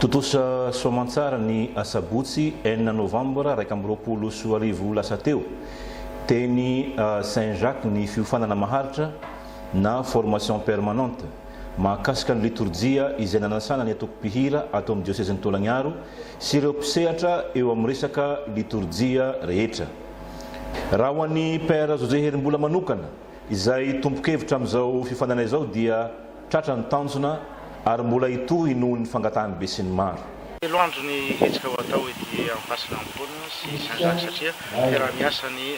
Totosa Soamantsara ny Asabotsy 9 Novambra 2024 lasa teo teny Saint-Jacques ny fiofanana maharitra na formation permanente mahakasika ny liturgia izay nanasana ny atoko-pihira ato amin'ny diocèse ny Tolagnaro sy ireo mpisehatra eo amin'ny resaka liturgia rehetra. Raha ho an'ny Père José Herim-bola manokana izay tompo-kevitra amin'izao fiofanana izao dia tratra ny tanjona ary mbola itohy noho ny fangatahany be sy ny maro. Loandro ny hetsika ho atao ety ampasina ampoana sy Saint-Jacques satria miara-miasa ny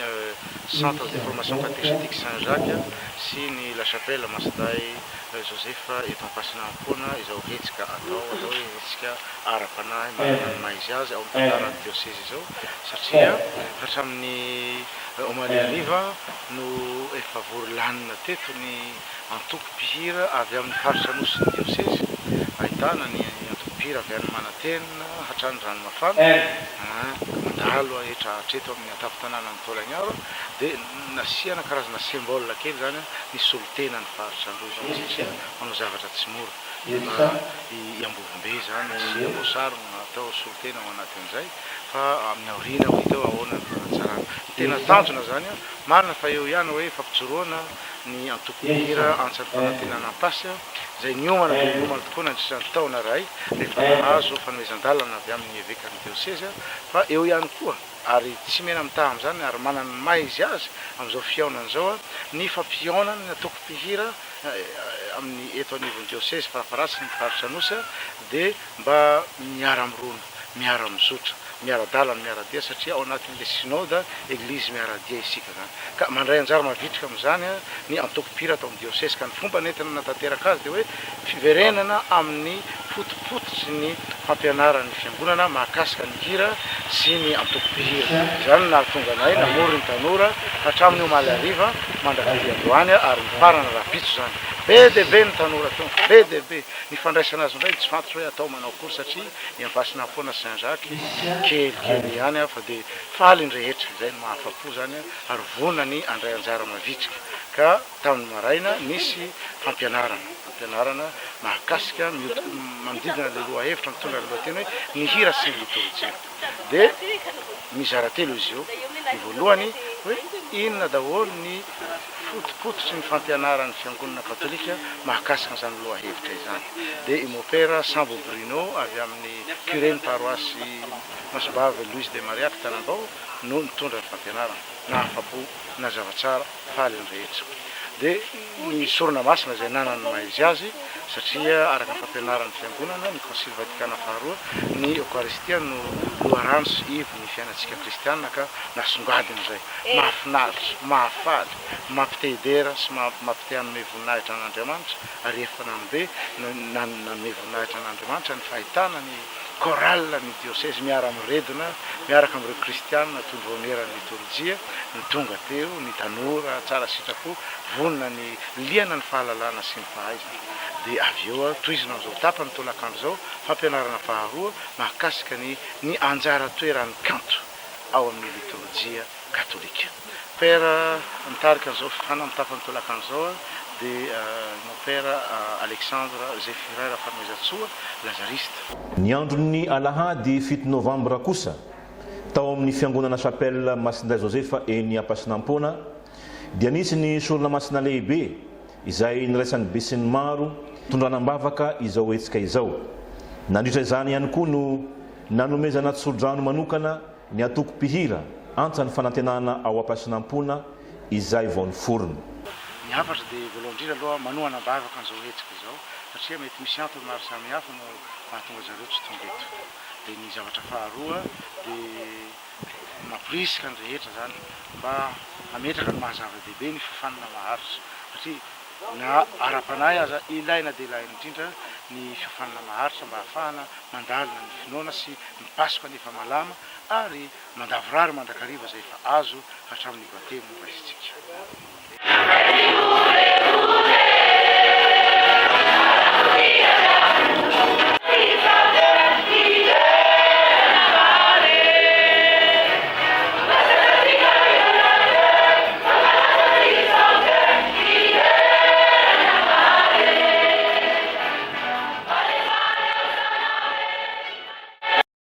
centre de formation catéchétique Saint-Jacques sy ny La Chapelle Masday Joseph eto ampasina ampoana izao hetsika atao hoe hetsika ara-panahy manana ny maizy azy ao amin'ny tantaran'ny diocèse izao satria hatramin'ny omaly hariva no efa vory lanina teto ny antoko-pihira avy amin'ny faritra anosy ny diocèse ahitana ny antoko-pihira avy amin'ny Manantena hatrany Ranomafana mandalo etra hatreto amin'ny antapon-tanàna ny Tolagnaro dia nasiana karazana symbole kely zany ny solitena ny faritra androzy satria manao zavatra tsy mora iambovombe zany sy ambosary natao solitena ao anatin'izay fa amin'ny aoriana ho hita ahoana ny fanatsarana tena tanjona zany marina fa eo ihany hoe fampijoroana ny antoko-pihira antsany fanantenana ampasy izay niomana dia niomana tokoa nandritran'ny taona ray rehefa nahazo fanomezan-dalana avy amin'ny evekan'ny diocèse fa eo ihany koa ary tsy mena mitaha amin'izany ary manana ny maizy azy amin'izao fiaonana izao ny fampiaonana ny antoko-pihira amin'ny eto anivon'ny diocèse farafaratry ny faritra anosy dia mba miara-mirona miara-mizotra miara-dalana miara-dia satria ao anatin'ilay synode église miara-dia isika zany ka mandray anjara mavitrika amin'izany ny antoko-pihira atao amin'ny diocèse ka ny fomba nentina natateraka azy dia hoe fiverenana amin'ny fotofototsy ny fampianaran'ny fiangonana mahakasika ny hira sy ny antoko-pihira izany nahatonga anay namory ny tanora hatramin'ny omaly hariva mandrak'y androany ary mifarana rapitso zany be dia be ny tanora tao be dia be ny fandraisana azy indray tsy fantatry hoe atao manao akory satria iampasina ampoana Saint-Jacques kelikely ihany fa dia faly ny rehetra izay ny mahafapo zany ary vonany andray anjara mavitrika ka tamin'ny maraina nisy fampianarana mahakasika manodidina le lohahevitra mitondra ny lohateny hoe ny hira sy ny liturgia dia mizara telo izy io ny voalohany hoe inona daholo ny fotofototsy ny fampianaran'ny fiangonana katolika mahakasika an'izany lohahevitra izany dia i mopera Sambo Bruno avy amin'ny curé ny paroasy Masibavy Louise de Maria Tanambao no nitondra ny fampianarana nahafapo na zavatsara faly ny rehetra dia ny sorona masina izay nanany maizy azy satria araka ny fampianaran'ny fiangonana ny concile vatikana faharoa ny eucharistia no loharano sy ivo ny fiainantsika kristianina ka nasongadina izay mahafinaritra mahafaly mampite-idera sy mampite hanome voninahitra an'Andriamanitra ary efa nambe nanome voninahitra an'Andriamanitra ny fahitana ny chorale ny diocèse miara-miredina miaraka amin'ireo kristianina tondro voameran'ny liturgia ny tonga teo ny tanora tsara sitrapo vonona ny liana ny fahalalana sy ny fahaizana dia avy eo tohizina amin'izao tapany tolakandro izao fampianarana faharoa mahakasika ny anjara toeran'ny kanto ao amin'ny liturgia katolika. Père mitarika an'izao fifana amin'ny tapany tolakandro izao dia mon père Alexandre Zéphiraire Fanomezantsoa lazariste. Ny andron'ny alahady 7 Novambra kosa tao amin'ny fiangonana Chapelle Masday Joseph eny Ampasinampoana dia nisy ny sorona masina lehibe izay niraisan'ny be sy ny maro tondranam-bavaka izao hetsika izao. Nandritra izany ihany koa no nanomezana tsodrano manokana ny atoko-pihira antsany fanantenana ao Ampasinampoana izay vao niforona. Ny hafatra dia voalohany indrindra aloha manohana bavaka an'izao hetsika izao satria mety misy antony maro samihafa no mahatonga zareo tsy tonga eto dia ny zavatra faharoa dia mampirisika ny rehetra zany mba hametraka ny mahazava-dehibe ny fifanana maharitra satria na ara-panahy aza ilaina dia ilaina indrindra ny fifanana maharitra mba hahafahana mandalina ny finoana sy mipasoka nefa malama ary mandavorary mandrakariva izay efa azo hatramin'ny batemo raisitsika.